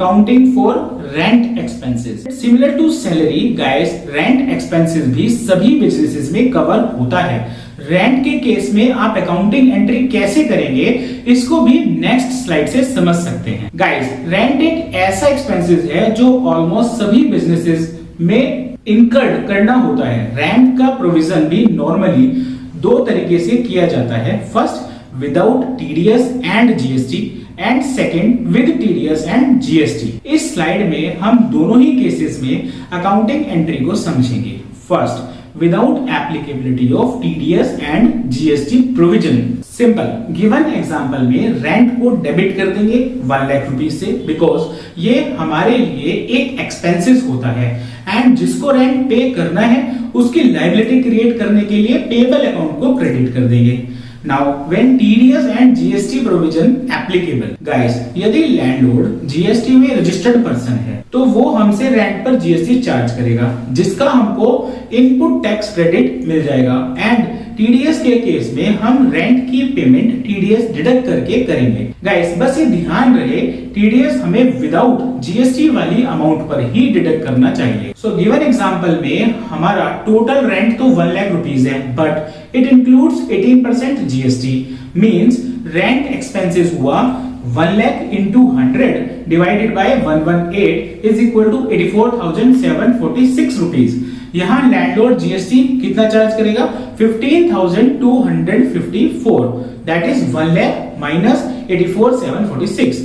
accounting for rent expenses. Similar to salary, guys, rent expenses भी सभी businesses में cover होता है। रेंट के केस में आप अकाउंटिंग एंट्री कैसे करेंगे, इसको भी नेक्स्ट स्लाइड से समझ सकते हैं। गाइस, रेंट एक ऐसा एक्सपेंसेस है जो ऑलमोस्ट सभी बिजनेसेस में इनकर्ड करना होता है। रेंट का प्रोविजन भी नॉर्मली दो तरीके से किया जाता है। First, without TDS and GST, and second with TDS and GST. इस स्लाइड में हम दोनों ही केसेस में अकाउंटिंग एंट्री को समझेंगे। First, without applicability of TDS and GST provision. Simple, given example में रेंट को डेबिट कर देंगे 1 लाख रुपीज से, बिकॉज ये हमारे लिए एक एक्सपेंसेस होता है एंड जिसको रेंट पे करना है उसकी लायबिलिटी क्रिएट करने के लिए पेबल अकाउंट को क्रेडिट कर देंगे। Now, when TDS and GST provision applicable, guys, यदि लैंडलॉर्ड जीएसटी में रजिस्टर्ड पर्सन है तो वो हमसे रेंट पर जीएसटी चार्ज करेगा, जिसका हमको इनपुट टैक्स क्रेडिट मिल जाएगा। एंड टीडीएस के केस में हम रेंट की पेमेंट टीडीएस डिडक्ट करके करेंगे। गाइस, बस ये ध्यान रहे, टीडीएस हमें विदाउट जीएसटी वाली अमाउंट पर ही डिडक्ट करना चाहिए। सो गिवन एग्जांपल में हमारा टोटल रेंट तो 1 लाख रुपीज है, but it includes 18% GST. Means rent expenses हुआ 1 lakh into 100 divided by 118 is equal to 84,746 rupees. यहाँ लैंडलॉर्ड जीएसटी कितना चार्ज करेगा? 15,254, दैट इज 1 लाख माइनस 84,746।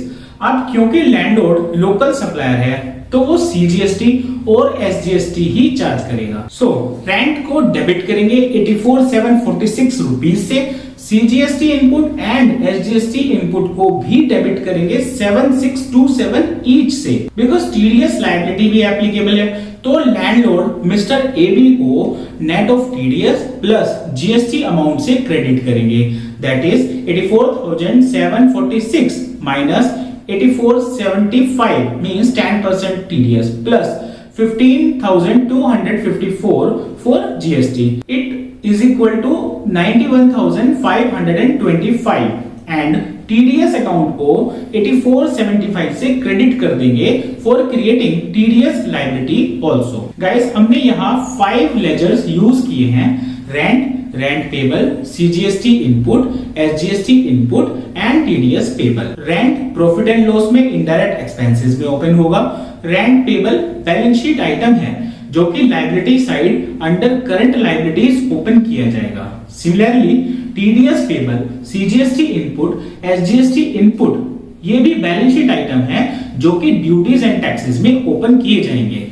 अब क्योंकि लैंडलॉर्ड लोकल सप्लायर है तो वो सीजीएसटी और एसजीएसटी ही चार्ज करेगा। सो रेंट को डेबिट करेंगे 84,746 रुपीज से, CGST input and SGST input को भी डेबिट करेंगे 7627 ईच से, बिकॉज टीडीएस लायबिलिटी भी एप्लीकेबल है। तो लैंडलॉर्ड मिस्टर एबी को net of TDS plus GST amount से क्रेडिट करेंगे, that is 84,746 minus 8475 means 10% TDS plus 15,254 for GST. It is equal to 91,525 and TDS account को 8475 से क्रेडिट कर देंगे for creating TDS liability also. Guys, हमने यहाँ 5 ledgers use किए हैं: rent, rent payable, CGST input, SGST input and TDS payable. Rent profit and loss में indirect expenses में ओपन होगा। Rent payable balance sheet item है जो कि liability side under current liabilities open किया जाएगा। Similarly TDS payable, CGST input, SGST input, ये भी बैलेंस शीट आइटम है जो कि ड्यूटीज एंड टैक्सेस में ओपन किए जाएंगे।